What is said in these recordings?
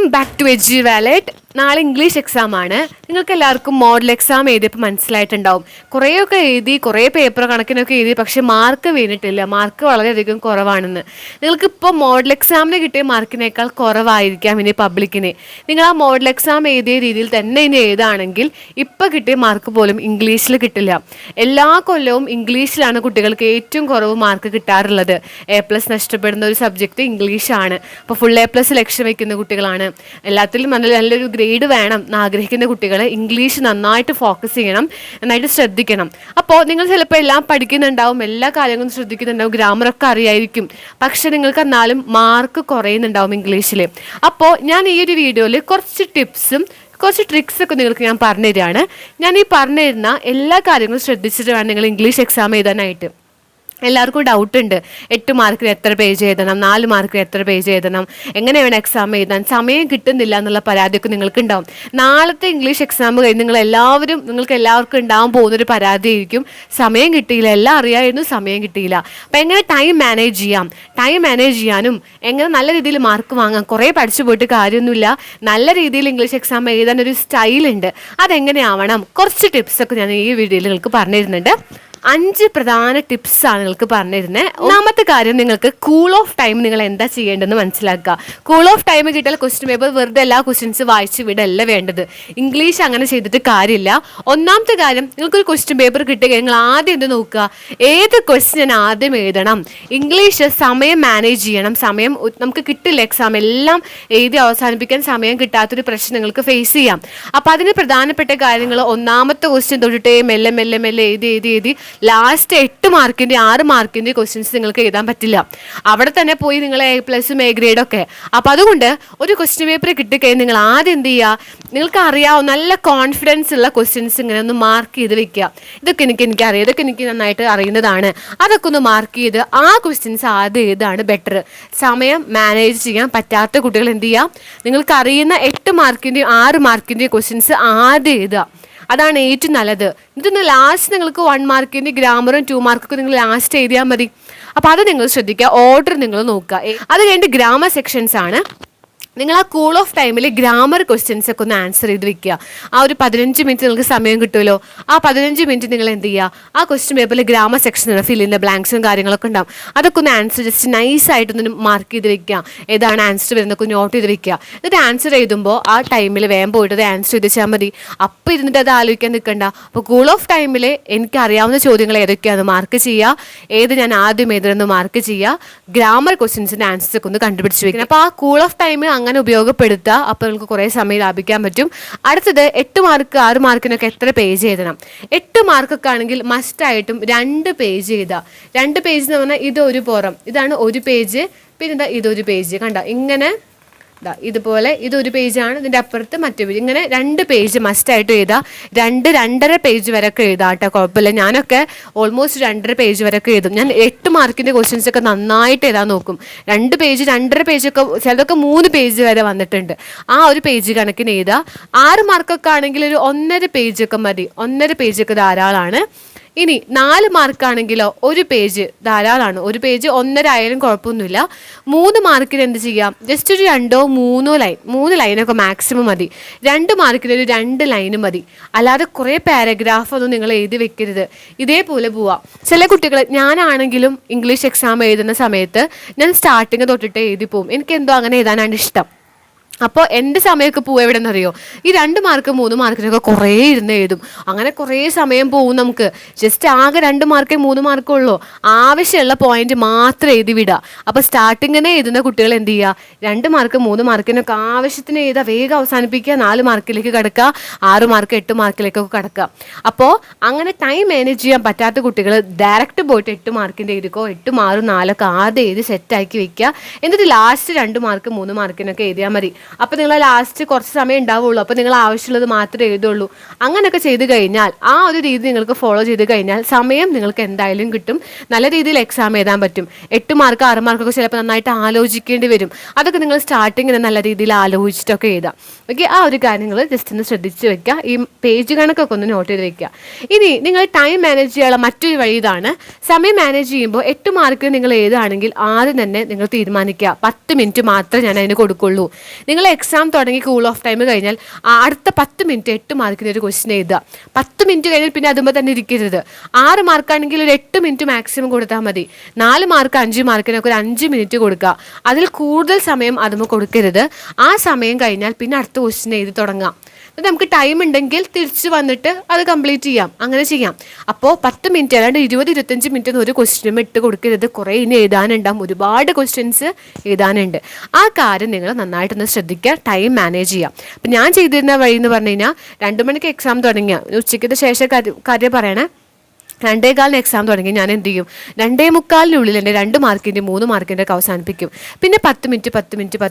Welcome back to AG wallet. നാളെ English exam ആണ്. നിങ്ങൾക്ക് എല്ലാവർക്കും മോഡൽ എക്സാം എഴുതിയപ്പോൾ മനസ്സിലായിട്ടുണ്ടാവും. കുറേയൊക്കെ എഴുതി, കുറേ പേപ്പർ കണക്കിനൊക്കെ എഴുതി, പക്ഷെ മാർക്ക് വീണിട്ടില്ല. മാർക്ക് വളരെയധികം കുറവാണെന്ന്. നിങ്ങൾക്കിപ്പോൾ മോഡൽ എക്സാമിന് കിട്ടിയ മാർക്കിനേക്കാൾ കുറവായിരിക്കാം ഇനി പബ്ലിക്കിന്. നിങ്ങൾ ആ മോഡൽ എക്സാം എഴുതിയ രീതിയിൽ തന്നെ ഇനി എഴുതുകയാണെങ്കിൽ ഇപ്പോൾ കിട്ടിയ മാർക്ക് പോലും ഇംഗ്ലീഷിൽ കിട്ടില്ല. എല്ലാ കൊല്ലവും ഇംഗ്ലീഷിലാണ് കുട്ടികൾക്ക് ഏറ്റവും കുറവ് മാർക്ക് കിട്ടാറുള്ളത്. A+ നഷ്ടപ്പെടുന്ന ഒരു സബ്ജക്റ്റ് ഇംഗ്ലീഷാണ്. അപ്പോൾ ഫുൾ A+ ലക്ഷ്യം വയ്ക്കുന്ന കുട്ടികളാണ്. എല്ലാത്തിലും നല്ലൊരു ഗ്രേഡ് വേണം എന്ന് ആഗ്രഹിക്കുന്ന കുട്ടികൾ ഇംഗ്ലീഷ് നന്നായിട്ട് ഫോക്കസ് ചെയ്യണം, നന്നായിട്ട് ശ്രദ്ധിക്കണം. അപ്പോൾ നിങ്ങൾ ചിലപ്പോൾ എല്ലാം പഠിക്കുന്നുണ്ടാവും, എല്ലാ കാര്യങ്ങളും ശ്രദ്ധിക്കുന്നുണ്ടാവും, ഗ്രാമറൊക്കെ അറിയായിരിക്കും, പക്ഷെ നിങ്ങൾക്ക് എന്നാലും മാർക്ക് കുറയുന്നുണ്ടാവും ഇംഗ്ലീഷിൽ. അപ്പോൾ ഞാൻ ഈ ഒരു വീഡിയോയിൽ കുറച്ച് ടിപ്സും കുറച്ച് ട്രിക്സൊക്കെ നിങ്ങൾക്ക് ഞാൻ പറഞ്ഞു തരികയാണ്. ഞാൻ ഈ പറഞ്ഞു തരുന്ന എല്ലാ കാര്യങ്ങളും ശ്രദ്ധിച്ചിട്ട് വേണം നിങ്ങൾ ഇംഗ്ലീഷ് എക്സാം എഴുതാനായിട്ട്. എല്ലാവർക്കും ഡൗട്ട് ഉണ്ട്, 8 മാർക്കിന് എത്ര പേജ് എഴുതണം, 4 മാർക്കിന് എത്ര പേജ് എഴുതണം, എങ്ങനെ വേണം എക്സാം എഴുതാൻ, സമയം കിട്ടുന്നില്ല എന്നുള്ള പരാതിയൊക്കെ നിങ്ങൾക്ക് ഉണ്ടാവും. നാളത്തെ ഇംഗ്ലീഷ് എക്സാം കഴിഞ്ഞ് നിങ്ങൾക്ക് എല്ലാവർക്കും ഉണ്ടാകാൻ പോകുന്നൊരു പരാതിയായിരിക്കും, സമയം കിട്ടിയില്ല, എല്ലാം അറിയാമായിരുന്നു, സമയം കിട്ടിയില്ല. അപ്പം എങ്ങനെ ടൈം മാനേജ് ചെയ്യാനും എങ്ങനെ നല്ല രീതിയിൽ മാർക്ക് വാങ്ങാം. കുറേ പഠിച്ചു പോയിട്ട് കാര്യമൊന്നുമില്ല, നല്ല രീതിയിൽ ഇംഗ്ലീഷ് എക്സാം എഴുതാൻ ഒരു സ്റ്റൈലുണ്ട്. അതെങ്ങനെയാവണം, കുറച്ച് ടിപ്സൊക്കെ ഞാൻ ഈ വീഡിയോയിൽ നിങ്ങൾക്ക് പറഞ്ഞു തരുന്നുണ്ട്. 5 പ്രധാന ടിപ്സാണ് നിങ്ങൾക്ക് പറഞ്ഞിരുന്നത്. ഒന്നാമത്തെ കാര്യം, നിങ്ങൾക്ക് കൂൾ ഓഫ് ടൈം നിങ്ങൾ എന്താ ചെയ്യേണ്ടതെന്ന് മനസ്സിലാക്കുക. കൂൾ ഓഫ് ടൈം കിട്ടിയാൽ ക്വസ്റ്റ്യൻ പേപ്പർ വെറുതെ എല്ലാ ക്വസ്റ്റ്യൻസ് വായിച്ച് വിടല്ല വേണ്ടത്. ഇംഗ്ലീഷ് അങ്ങനെ ചെയ്തിട്ട് കാര്യമില്ല. ഒന്നാമത്തെ കാര്യം, നിങ്ങൾക്കൊരു ക്വസ്റ്റ്യൻ പേപ്പർ കിട്ടുക, നിങ്ങൾ ആദ്യം എന്ത് നോക്കുക, ഏത് ക്വസ്റ്റ്യൻ ആദ്യം എഴുതണം. ഇംഗ്ലീഷ് സമയം മാനേജ് ചെയ്യണം. സമയം നമുക്ക് കിട്ടില്ല, എക്സാം എല്ലാം എഴുതി അവസാനിപ്പിക്കാൻ സമയം കിട്ടാത്തൊരു പ്രശ്നം നിങ്ങൾക്ക് ഫേസ് ചെയ്യാം. അപ്പം അതിന് പ്രധാനപ്പെട്ട കാര്യങ്ങൾ, ഒന്നാമത്തെ ക്വസ്റ്റ്യൻ തൊട്ടിട്ടേ മെല്ലെ മെല്ലെ മെല്ലെ എഴുതി ലാസ്റ്റ് 8 മാർക്കിൻ്റെ 6 മാർക്കിൻ്റെ ക്വസ്റ്റ്യൻസ് നിങ്ങൾക്ക് എഴുതാൻ പറ്റില്ല. അവിടെ തന്നെ പോയി നിങ്ങൾ A+ A ഗ്രേഡൊക്കെ. അപ്പോൾ അതുകൊണ്ട് ഒരു ക്വസ്റ്റ്യൻ പേപ്പർ കിട്ടിക്കഴിഞ്ഞാൽ നിങ്ങൾ ആദ്യം എന്ത് ചെയ്യുക, നിങ്ങൾക്ക് അറിയാവുന്ന നല്ല കോൺഫിഡൻസ് ഉള്ള ക്വസ്റ്റ്യൻസ് ഇങ്ങനെ ഒന്ന് മാർക്ക് ചെയ്ത് വെക്കുക. ഇതൊക്കെ എനിക്കറിയാം, ഇതൊക്കെ എനിക്ക് നന്നായിട്ട് അറിയുന്നതാണ്, അതൊക്കെ ഒന്ന് മാർക്ക് ചെയ്ത് ആ ക്വസ്റ്റ്യൻസ് ആദ്യം എഴുതാണ് ബെറ്റർ. സമയം മാനേജ് ചെയ്യാൻ പറ്റാത്ത കുട്ടികൾ എന്ത് ചെയ്യുക, നിങ്ങൾക്ക് അറിയുന്ന 8 മാർക്കിൻ്റെയും 6 മാർക്കിൻ്റെയും ക്വസ്റ്റ്യൻസ് ആദ്യം എഴുതുക. അതാണ് ഏറ്റവും നല്ലത്. ഇതൊന്ന് ലാസ്റ്റ് നിങ്ങൾക്ക് 1 മാർക്കിൻ്റെ ഗ്രാമറും 2 മാർക്കൊക്കെ നിങ്ങൾ ലാസ്റ്റ് എഴുതിയാൽ മതി. അപ്പോൾ അത് നിങ്ങൾ ശ്രദ്ധിക്കുക, ഓർഡർ നിങ്ങൾ നോക്കുക. അത് കഴിഞ്ഞിട്ട് ഗ്രാമർ സെക്ഷൻസ് ആണ്. നിങ്ങൾ ആ കൂൾ ഓഫ് ടൈമിൽ ഗ്രാമർ ക്വസ്റ്റ്യൻസ് ഒക്കെ ഒന്ന് ആൻസർ ചെയ്ത് വെക്കുക. ആ ഒരു 15 മിനിറ്റ് നിങ്ങൾക്ക് സമയം കിട്ടുമല്ലോ, ആ 15 മിനിറ്റ് നിങ്ങൾ എന്ത് ചെയ്യുക, ആ ക്വസ്റ്റ്യൻ പേപ്പറിൽ ഗ്രാമർ സെക്ഷനാണ്, ഫിൽ ഇൻ ദ ബ്ലാങ്ക്സും കാര്യങ്ങളൊക്കെ ഉണ്ടാവും, അതൊക്കെ ഒന്ന് ആൻസർ ജസ്റ്റ് നൈസായിട്ടൊന്ന് മാർക്ക് ചെയ്ത് വെക്കുക. ഏതാണ് ആൻസർ വരുന്നതൊക്കെ നോട്ട് ചെയ്ത് വെക്കുക. എന്നിട്ട് ആൻസർ എഴുതുമ്പോൾ ആ ടൈമിൽ വേഗം പോയിട്ട് അത് ആൻസർ ചെയ്ത് വെച്ചാൽ മതി. അപ്പോൾ ഇരുന്നിട്ട് അത് ആലോചിക്കാൻ നിൽക്കണ്ട. അപ്പോൾ കൂൾ ഓഫ് ടൈമിൽ എനിക്ക് അറിയാവുന്ന ചോദ്യങ്ങൾ ഏതൊക്കെയാണ് മാർക്ക് ചെയ്യുക, ഏത് ഞാൻ ആദ്യം എഴുതുന്നത് മാർക്ക് ചെയ്യുക, ഗ്രാമർ ക്വസ്റ്റ്യൻസിൻ്റെ ആൻസേഴ്സൊക്കെ ഒന്ന് കണ്ടുപിടിച്ച് വെക്കണം. അപ്പോൾ ആ കൂൾ ഓഫ് ടൈം അങ്ങനെ ഉപയോഗപ്പെടുത്തുക. അപ്പോൾ നിങ്ങൾക്ക് കുറേ സമയം ലാഭിക്കാൻ പറ്റും. അടുത്തത് 8 മാർക്ക് 6 മാർക്കിനൊക്കെ എത്ര പേജ് എഴുതണം. 8 മാർക്കൊക്കെ ആണെങ്കിൽ മസ്റ്റായിട്ടും 2 പേജ് എഴുതുക. 2 പേജ് എന്ന് പറഞ്ഞാൽ ഇതൊരു പുറം, ഇതാണ് ഒരു പേജ്, പിന്നെ എന്താ ഇതൊരു പേജ്, കണ്ട ഇങ്ങനെ ഇതുപോലെ ഇതൊരു പേജാണ്, ഇതിൻ്റെ അപ്പുറത്ത് മറ്റേ പേജ്, ഇങ്ങനെ 2 പേജ് മസ്റ്റായിട്ട് എഴുതാം. 2-2.5 പേജ് വരെയൊക്കെ എഴുതാം കേട്ടോ, കുഴപ്പമില്ല. ഞാനൊക്കെ ഓൾമോസ്റ്റ് 2.5 പേജ് വരെയൊക്കെ എഴുതും. ഞാൻ 8 മാർക്കിൻ്റെ ക്വസ്റ്റ്യൻസ് ഒക്കെ നന്നായിട്ട് എഴുതാൻ നോക്കും. 2 പേജ് 2.5 പേജൊക്കെ, ചിലതൊക്കെ 3 പേജ് വരെ വന്നിട്ടുണ്ട്. ആ ഒരു പേജ് കണക്കിന് എഴുതാം. 6 മാർക്കൊക്കെ ആണെങ്കിൽ ഒരു 1.5 പേജൊക്കെ മതി, 1.5 പേജൊക്കെ ധാരാളമാണ്. ഇനി 4 മാർക്കാണെങ്കിലോ 1 പേജ് ധാരാളമാണ്. 1 പേജ് 1.5 ആയാലും കുഴപ്പമൊന്നുമില്ല. 3 മാർക്കിന് എന്ത് ചെയ്യാം, ജസ്റ്റ് ഒരു 2-3 ലൈൻ, 3 ലൈനൊക്കെ മാക്സിമം മതി. 2 മാർക്കിന് ഒരു 2 ലൈന് മതി. അല്ലാതെ കുറേ പാരഗ്രാഫ് ഒന്നും നിങ്ങൾ എഴുതി വെക്കരുത്. ഇതേപോലെ പോവാം. ചില കുട്ടികൾ, ഞാനാണെങ്കിലും ഇംഗ്ലീഷ് എക്സാം എഴുതുന്ന സമയത്ത് ഞാൻ സ്റ്റാർട്ടിങ് തൊട്ടിട്ട് എഴുതി പോകും. എനിക്കെന്തോ അങ്ങനെ എഴുതാനാണ് ഇഷ്ടം. അപ്പോൾ എൻ്റെ സമയമൊക്കെ പോവുക എവിടെ നിന്നറിയോ, ഈ 2 മാർക്ക് 3 മാർക്കിനൊക്കെ കുറേ ഇരുന്ന് എഴുതും. അങ്ങനെ കുറേ സമയം പോവും നമുക്ക്. ജസ്റ്റ് ആകെ 2 മാർക്കേ 3 മാർക്കേ ഉള്ളൂ. ആവശ്യമുള്ള പോയിന്റ് മാത്രം എഴുതി വിടുക. അപ്പോൾ സ്റ്റാർട്ടിങ്ങിനെ എഴുതുന്ന കുട്ടികൾ എന്ത് ചെയ്യുക, 2 മാർക്ക് 3 മാർക്കിനൊക്കെ ആവശ്യത്തിന് എഴുതുക, വേഗം അവസാനിപ്പിക്കുക, 4 മാർക്കിലേക്ക് കിടക്കുക, 6 മാർക്ക് 8 മാർക്കിലേക്കൊക്കെ കിടക്കുക. അപ്പോൾ അങ്ങനെ ടൈം മാനേജ് ചെയ്യാൻ പറ്റാത്ത കുട്ടികൾ ഡയറക്റ്റ് പോയിട്ട് 8 മാർക്കിൻ്റെ എഴുതിക്കോ. 8, 6, 4 ആദ്യം എഴുതി സെറ്റാക്കി വെക്കുക. എന്നിട്ട് ലാസ്റ്റ് 2 മാർക്ക് 3 മാർക്കിനൊക്കെ എഴുതിയാൽ മതി. അപ്പോൾ നിങ്ങൾ ലാസ്റ്റ് കുറച്ച് സമയം ഉണ്ടാവുള്ളൂ, അപ്പോൾ നിങ്ങൾ ആവശ്യമുള്ളത് മാത്രമേ എഴുതുള്ളൂ. അങ്ങനെയൊക്കെ ചെയ്ത് കഴിഞ്ഞാൽ, ആ ഒരു രീതി നിങ്ങൾക്ക് ഫോളോ ചെയ്ത് കഴിഞ്ഞാൽ സമയം നിങ്ങൾക്ക് എന്തായാലും കിട്ടും, നല്ല രീതിയിൽ എക്സാം എഴുതാൻ പറ്റും. 8 മാർക്ക് 6 മാർക്കൊക്കെ ചിലപ്പോൾ നന്നായിട്ട് ആലോചിക്കേണ്ടി വരും. അതൊക്കെ നിങ്ങൾ സ്റ്റാർട്ടിങ്ങിന് നല്ല രീതിയിൽ ആലോചിച്ചിട്ടൊക്കെ എഴുതാം. ഓക്കെ, ആ ഒരു കാര്യങ്ങൾ ജസ്റ്റ് ഒന്ന് ശ്രദ്ധിച്ച് വെക്കുക. ഈ പേജ് കണക്കൊക്കെ ഒന്ന് നോട്ട് ചെയ്ത് വെക്കുക. ഇനി നിങ്ങൾ ടൈം മാനേജ് ചെയ്യാനുള്ള മറ്റൊരു വഴി ഇതാണ്. സമയം മാനേജ് ചെയ്യുമ്പോൾ 8 മാർക്ക് നിങ്ങൾ എഴുതുകയാണെങ്കിൽ ആദ്യം തന്നെ നിങ്ങൾ തീരുമാനിക്കുക 10 മിനിറ്റ് മാത്രമേ ഞാൻ അതിന് കൊടുക്കുള്ളൂ. നിങ്ങൾ നിങ്ങൾ എക്സാം തുടങ്ങി കൂൾ ഓഫ് ടൈം കഴിഞ്ഞാൽ അടുത്ത 10 മിനിറ്റ് 8 മാർക്കിന് ഒരു ക്വസ്റ്റ്യൻ എഴുതുക. 10 മിനിറ്റ് കഴിഞ്ഞാൽ പിന്നെ അതുമ്പോൾ തന്നെ ഇരിക്കരുത്. 6 മാർക്കാണെങ്കിൽ ഒരു 8 മിനിറ്റ് മാക്സിമം കൊടുത്താൽ മതി. 4 മാർക്ക് 5 മാർക്കിനൊക്കെ ഒരു 5 മിനിറ്റ് കൊടുക്കുക. അതിൽ കൂടുതൽ സമയം അതുമ്പോൾ കൊടുക്കരുത്. ആ സമയം കഴിഞ്ഞാൽ പിന്നെ അടുത്ത ക്വസ്റ്റ്യൻ എഴുതി തുടങ്ങാം. നമുക്ക് ടൈം ഉണ്ടെങ്കിൽ തിരിച്ച് വന്നിട്ട് അത് കംപ്ലീറ്റ് ചെയ്യാം. അങ്ങനെ ചെയ്യാം. അപ്പോൾ 10 മിനിറ്റ് അല്ലാണ്ട് 20-25 മിനിറ്റ് ഒരു ക്വസ്റ്റ്യനും ഇട്ട് കൊടുക്കരുത്. കുറേ ഇനി എഴുതാനുണ്ടാകും, ഒരുപാട് ക്വസ്റ്റ്യൻസ് എഴുതാനുണ്ട്. ആ കാര്യം നിങ്ങൾ നന്നായിട്ടൊന്ന് ശ്രദ്ധിക്കുക, ടൈം മാനേജ് ചെയ്യാം. അപ്പം ഞാൻ ചെയ്തിരുന്ന വഴി എന്ന് പറഞ്ഞു കഴിഞ്ഞാൽ 2 മണിക്ക് എക്സാം തുടങ്ങിയ ഉച്ചയ്ക്കത്തെ ശേഷം കാര്യം പറയണേ. 2:15 എക്സാം തുടങ്ങി ഞാൻ എന്ത് ചെയ്യും, 2:45 എൻ്റെ 2 മാർക്കിൻ്റെ 3 മാർക്കിൻ്റെ ഒക്കെ അവസാനിപ്പിക്കും. പിന്നെ 10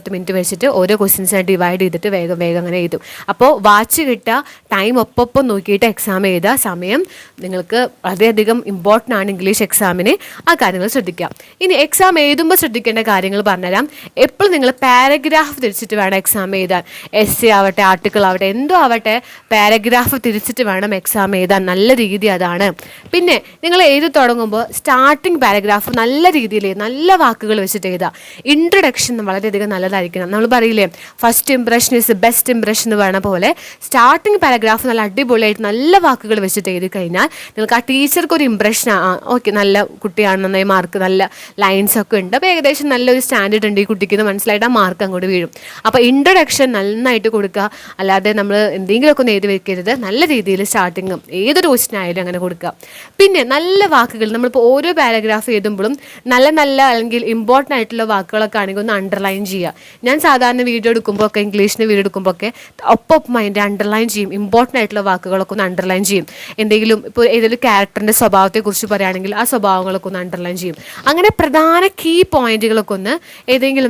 മിനിറ്റ് വെച്ചിട്ട് ഓരോ ക്വസ്റ്റ്യൻസ് ഡിവൈഡ് ചെയ്തിട്ട് വേഗം അങ്ങനെ എഴുതും. അപ്പോൾ വാച്ച് കിട്ടുക, ടൈം ഒപ്പം നോക്കിയിട്ട് എക്സാം എഴുതുക. സമയം നിങ്ങൾക്ക് വളരെയധികം ഇമ്പോർട്ടൻ്റ് ആണ് ഇംഗ്ലീഷ് എക്സാമിന്. ആ കാര്യങ്ങൾ ശ്രദ്ധിക്കുക. ഇനി എക്സാം എഴുതുമ്പോൾ ശ്രദ്ധിക്കേണ്ട കാര്യങ്ങൾ പറഞ്ഞുതരാം. എപ്പോഴും നിങ്ങൾ പാരഗ്രാഫ് തിരിച്ചിട്ട് വേണം എക്സാം എഴുതാൻ. എസ്സേ ആവട്ടെ, ആർട്ടിക്കിൾ ആവട്ടെ, എന്തോ ആവട്ടെ, പാരഗ്രാഫ് തിരിച്ചിട്ട് വേണം എക്സാം എഴുതാൻ. നല്ല രീതി അതാണ്. പിന്നെ നിങ്ങൾ എഴുതി തുടങ്ങുമ്പോൾ സ്റ്റാർട്ടിങ് പാരഗ്രാഫ് നല്ല രീതിയിൽ നല്ല വാക്കുകൾ വെച്ചിട്ട് എഴുതുക. ഇൻട്രൊഡക്ഷൻ വളരെയധികം നല്ലതായിരിക്കണം. നമ്മൾ പറയില്ലേ first impression is best impression എന്ന് പറയുന്ന പോലെ സ്റ്റാർട്ടിങ് പാരഗ്രാഫ് നല്ല അടിപൊളിയായിട്ട് നല്ല വാക്കുകൾ വെച്ചിട്ട് എഴുതി കഴിഞ്ഞാൽ നിങ്ങൾക്ക് ആ ടീച്ചർക്ക് ഒരു ഇംപ്രഷൻ, ഓക്കെ നല്ല കുട്ടിയാണ്, നന്നായി മാർക്ക്, നല്ല ലൈൻസ് ഒക്കെ ഉണ്ട്, അപ്പോൾ ഏകദേശം നല്ലൊരു സ്റ്റാൻഡേർഡ് ഉണ്ട് ഈ കുട്ടിക്ക് എന്ന് മനസ്സിലായിട്ട് ആ മാർക്ക് അങ്ങോട്ട് വീഴും. അപ്പോൾ ഇൻട്രൊഡക്ഷൻ നന്നായിട്ട് കൊടുക്കുക. അല്ലാതെ നമ്മൾ എന്തെങ്കിലുമൊക്കെ ഒന്ന് എഴുതി വെക്കരുത്. നല്ല രീതിയിൽ സ്റ്റാർട്ടിങ്ങും ഏതൊരു ക്വസ്റ്റ്യൻ ആയാലും അങ്ങനെ കൊടുക്കുക. പിന്നെ നല്ല വാക്കുകൾ നമ്മളിപ്പോൾ ഓരോ പാരഗ്രാഫ് എഴുതുമ്പോഴും നല്ല അല്ലെങ്കിൽ ഇമ്പോർട്ടൻ്റ് ആയിട്ടുള്ള വാക്കുകളൊക്കെ ആണെങ്കിൽ ഒന്ന് അണ്ടർലൈൻ ചെയ്യുക. ഞാൻ സാധാരണ വീഡിയോ എടുക്കുമ്പോൾ ഒക്കെ ഇംഗ്ലീഷിന് വീഡിയോ എടുക്കുമ്പോൾ ഒക്കെ ഒപ്പം അതിൻ്റെ അണ്ടർലൈൻ ചെയ്യും. ഇമ്പോർട്ടൻ്റ് ആയിട്ടുള്ള വാക്കുകളൊക്കെ ഒന്ന് അണ്ടർലൈൻ ചെയ്യും. എന്തെങ്കിലും ഇപ്പോൾ ഏതൊരു ക്യാരക്ടറിൻ്റെ സ്വഭാവത്തെക്കുറിച്ച് പറയുകയാണെങ്കിൽ ആ സ്വഭാവങ്ങളൊക്കെ ഒന്ന് അണ്ടർലൈൻ ചെയ്യും. അങ്ങനെ പ്രധാന കീ പോയിന്റുകളൊക്കെ ഒന്ന്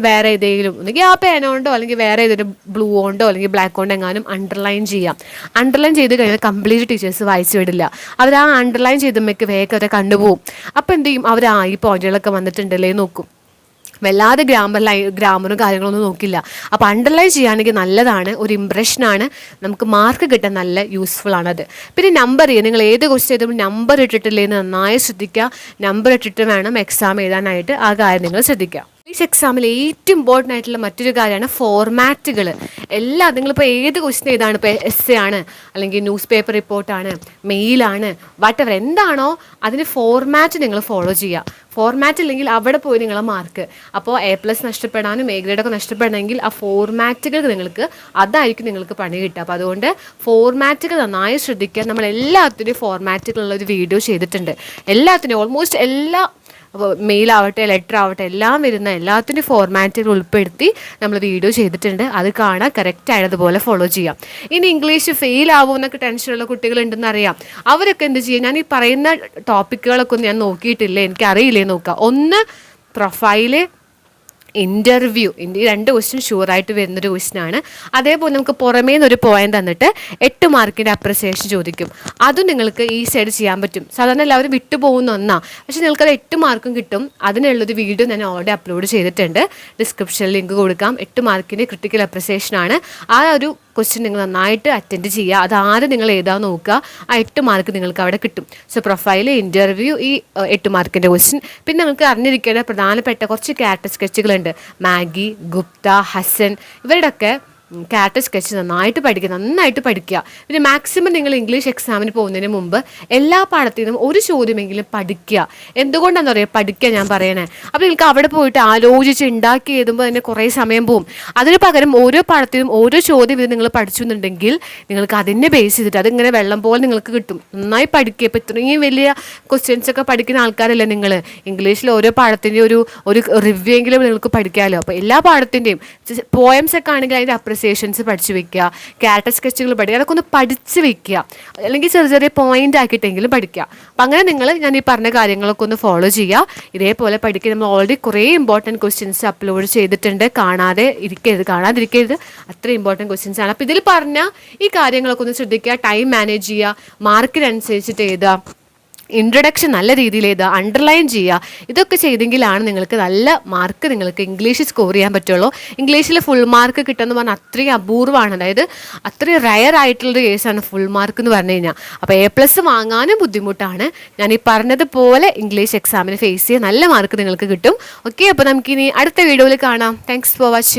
വേറെ ഏതെങ്കിലും ഒന്നെങ്കിൽ ആ പേനോണ്ടോ അല്ലെങ്കിൽ വേറെ ഏതൊരു ബ്ലൂ കൊണ്ടോ അല്ലെങ്കിൽ ബ്ലാക്ക് കൊണ്ടോ എങ്ങാനും അണ്ടർലൈൻ ചെയ്യാം. അണ്ടർലൈൻ ചെയ്ത് കഴിഞ്ഞാൽ കംപ്ലീറ്റ് ടീച്ചേഴ്സ് വായിച്ചു വിടില്ല. അവർ ആ അണ്ടർലൈൻ ചെയ്തുമ്പോഴേക്ക് വേഗം അവരെ കണ്ടുപോകും. അപ്പോൾ എന്ത് ചെയ്യും, അവർ ഈ പോയിന്റുകളൊക്കെ വന്നിട്ടുണ്ടല്ലേ നോക്കും. വല്ലാതെ ഗ്രാമറും കാര്യങ്ങളൊന്നും നോക്കില്ല. അപ്പോൾ അണ്ടർലൈൻ ചെയ്യുകയാണെങ്കിൽ നല്ലതാണ്, ഒരു ഇംപ്രഷനാണ്, നമുക്ക് മാർക്ക് കിട്ടാൻ നല്ല യൂസ്ഫുൾ ആണത്. പിന്നെ നമ്പർ ചെയ്യുക. നിങ്ങൾ ഏത് ക്വസ്റ്റ്യൻ എഴുതുമ്പോൾ നമ്പർ ഇട്ടിട്ടില്ലേന്ന് നന്നായി ശ്രദ്ധിക്കുക. നമ്പർ ഇട്ടിട്ട് വേണം എക്സാം എഴുതാനായിട്ട്. ആ കാര്യം നിങ്ങൾ ശ്രദ്ധിക്കുക. ഇംഗ്ലീഷ് എക്സാമിൽ ഏറ്റവും ഇമ്പോർട്ടൻ്റ് ആയിട്ടുള്ള മറ്റൊരു കാര്യമാണ് ഫോർമാറ്റുകൾ. നിങ്ങളിപ്പോൾ ഏത് ക്വസ്റ്റ്യൻ ഏതാണ്, ഇപ്പോൾ എസ്സേ ആണ് അല്ലെങ്കിൽ ന്യൂസ് പേപ്പർ റിപ്പോർട്ടാണ്, മെയിലാണ്, വാട്ടെവർ എന്താണോ അതിന് ഫോർമാറ്റ് നിങ്ങൾ ഫോളോ ചെയ്യുക. ഫോർമാറ്റ് ഇല്ലെങ്കിൽ അവിടെ പോയി നിങ്ങളെ മാർക്ക്, അപ്പോൾ A+ നഷ്ടപ്പെടാനും A ഗ്രേഡൊക്കെ നഷ്ടപ്പെടണമെങ്കിൽ ആ ഫോർമാറ്റുകൾ അതായിരിക്കും നിങ്ങൾക്ക് പണി കിട്ടുക. അപ്പോൾ അതുകൊണ്ട് ഫോർമാറ്റുകൾ നന്നായി ശ്രദ്ധിക്കുക. നമ്മൾ എല്ലാത്തിനും ഫോർമാറ്റുകളുള്ളൊരു വീഡിയോ ചെയ്തിട്ടുണ്ട്. എല്ലാത്തിനും ഓൾമോസ്റ്റ് എല്ലാ മെയിലാവട്ടെ ലെറ്റർ ആവട്ടെ എല്ലാം വരുന്ന എല്ലാത്തിൻ്റെ ഫോർമാറ്റുകൾ ഉൾപ്പെടുത്തി നമ്മൾ വീഡിയോ ചെയ്തിട്ടുണ്ട്. അത് കാണാൻ കറക്റ്റ് ആയതുപോലെ ഫോളോ ചെയ്യാം. ഇനി ഇംഗ്ലീഷ് ഫെയിൽ ആവുമെന്നൊക്കെ ടെൻഷനുള്ള കുട്ടികളുണ്ടെന്ന് അറിയാം. അവരൊക്കെ എന്ത് ചെയ്യും, ഞാൻ ഈ പറയുന്ന ടോപ്പിക്കുകളൊക്കെ ഒന്നും ഞാൻ നോക്കിയിട്ടില്ല, എനിക്കറിയില്ലേ നോക്കുക. ഒന്ന് പ്രൊഫൈല്, ഇൻ്റർവ്യൂ, ഈ 2 ക്വസ്റ്റ്യൻ ഷുവറായിട്ട് വരുന്നൊരു ക്വസ്റ്റ്യനാണ്. അതേപോലെ നമുക്ക് പുറമേ നിന്നൊരു പോയിന്റ് തന്നിട്ട് 8 മാർക്കിൻ്റെ അപ്രിസിയേഷൻ ചോദിക്കും. അതും നിങ്ങൾക്ക് ഈസിയായിട്ട് ചെയ്യാൻ പറ്റും. സാധാരണ എല്ലാവരും വിട്ടുപോകുന്ന ഒന്നാണ്, പക്ഷേ നിങ്ങൾക്കത് 8 മാർക്കും കിട്ടും. അതിനുള്ളൊരു വീഡിയോ ഞാൻ ഓൾറെഡി അപ്ലോഡ് ചെയ്തിട്ടുണ്ട്. ഡിസ്ക്രിപ്ഷനിൽ ലിങ്ക് കൊടുക്കാം. 8 മാർക്കിൻ്റെ ക്രിട്ടിക്കൽ അപ്രിസിയേഷനാണ്. ആ ഒരു ക്വസ്റ്റ്യൻ നിങ്ങൾ നന്നായിട്ട് അറ്റൻഡ് ചെയ്യുക. അതാദ്യം നിങ്ങൾ എഴുതാൻ നോക്കുക. ആ 8 മാർക്ക് നിങ്ങൾക്ക് അവിടെ കിട്ടും. സോ പ്രൊഫൈല്, ഇൻ്റർവ്യൂ, ഈ 8 മാർക്കിൻ്റെ ക്വസ്റ്റ്യൻ. പിന്നെ നിങ്ങൾക്ക് അറിഞ്ഞിരിക്കേണ്ട പ്രധാനപ്പെട്ട കുറച്ച് ക്യാരക്ടർ സ്കെച്ചുകളുണ്ട്. മാഗി, ഗുപ്ത, ഹസൻ, ഇവരുടെയൊക്കെ ക്യാരക്ടർ സ്കെച്ച് നന്നായിട്ട് പഠിക്കുക. പിന്നെ മാക്സിമം നിങ്ങൾ ഇംഗ്ലീഷ് എക്സാമിന് പോകുന്നതിന് മുമ്പ് എല്ലാ പാഠത്തിൽ നിന്നും ഒരു ചോദ്യമെങ്കിലും പഠിക്കുക. എന്തുകൊണ്ടാണെന്ന് പറയുക പഠിക്കുക ഞാൻ പറയണേ. അപ്പോൾ നിങ്ങൾക്ക് അവിടെ പോയിട്ട് ആലോചിച്ച് ഉണ്ടാക്കി എഴുതുമ്പോൾ തന്നെ കുറേ സമയം പോകും. അതിന് പകരം ഓരോ പാഠത്തിനും ഓരോ ചോദ്യം ഇത് നിങ്ങൾ പഠിച്ചു എന്നുണ്ടെങ്കിൽ നിങ്ങൾക്ക് അതിനെ ബേസ് ചെയ്തിട്ട് അതിങ്ങനെ വെള്ളം പോലെ നിങ്ങൾക്ക് കിട്ടും. നന്നായി പഠിക്കുക. ഇപ്പോൾ ഇത്രയും വലിയ ക്വസ്റ്റ്യൻസ് ഒക്കെ പഠിക്കുന്ന ആൾക്കാരല്ലേ നിങ്ങൾ. ഇംഗ്ലീഷിൽ ഓരോ പാഠത്തിൻ്റെ ഒരു റിവ്യൂ എങ്കിലും നിങ്ങൾക്ക് പഠിക്കാമല്ലോ. അപ്പോൾ എല്ലാ പാഠത്തിൻ്റെയും പോയംസ് ഒക്കെ ആണെങ്കിൽ അതിൻ്റെ അപ്രിസിയേഷൻസ് പഠിച്ചു വെക്കുക, ക്യാരക്ടർ സ്കെച്ചുകൾ പഠിക്കുക, അതൊക്കെ ഒന്ന് പഠിച്ച് വെക്കുക. അല്ലെങ്കിൽ ചെറിയ പോയിന്റ് ആക്കിയിട്ടെങ്കിലും പഠിക്കുക. അപ്പം അങ്ങനെ ഞാൻ ഈ പറഞ്ഞ കാര്യങ്ങളൊക്കെ ഒന്ന് ഫോളോ ചെയ്യുക. ഇതേപോലെ പഠിക്കുക. നമ്മൾ ഓൾറെഡി കുറേ ഇമ്പോർട്ടൻറ്റ് ക്വസ്റ്റ്യൻസ് അപ്ലോഡ് ചെയ്തിട്ടുണ്ട്. കാണാതിരിക്കരുത്. അത്ര ഇമ്പോർട്ടൻറ്റ് ക്വസ്റ്റ്യൻസ് ആണ്. അപ്പോൾ ഇതിൽ പറഞ്ഞ ഈ കാര്യങ്ങളൊക്കെ ഒന്ന് ശ്രദ്ധിക്കുക. ടൈം മാനേജ് ചെയ്യുക, മാർക്കിനനുസരിച്ചിട്ട് എഴുതുക, ഇൻട്രൊഡക്ഷൻ നല്ല രീതിയിൽ എഴുതുക, അണ്ടർലൈൻ ചെയ്യുക. ഇതൊക്കെ ചെയ്തെങ്കിലാണ് നിങ്ങൾക്ക് നല്ല മാർക്ക് നിങ്ങൾക്ക് ഇംഗ്ലീഷിൽ സ്കോർ ചെയ്യാൻ പറ്റുള്ളൂ. ഇംഗ്ലീഷിൽ ഫുൾ മാർക്ക് കിട്ടുമെന്ന് പറഞ്ഞാൽ അത്രയും അപൂർവമാണ്. അതായത് അത്രയും റയർ ആയിട്ടുള്ളൊരു കേസാണ് ഫുൾ മാർക്ക് എന്ന് പറഞ്ഞു കഴിഞ്ഞാൽ. അപ്പോൾ A+ വാങ്ങാനും ബുദ്ധിമുട്ടാണ്. ഞാൻ ഈ പറഞ്ഞതുപോലെ ഇംഗ്ലീഷ് എക്സാമിന് ഫേസ് ചെയ്യുക, നല്ല മാർക്ക് നിങ്ങൾക്ക് കിട്ടും. ഓക്കെ, അപ്പോൾ നമുക്കിനി അടുത്ത വീഡിയോയിൽ കാണാം. Thanks for watching.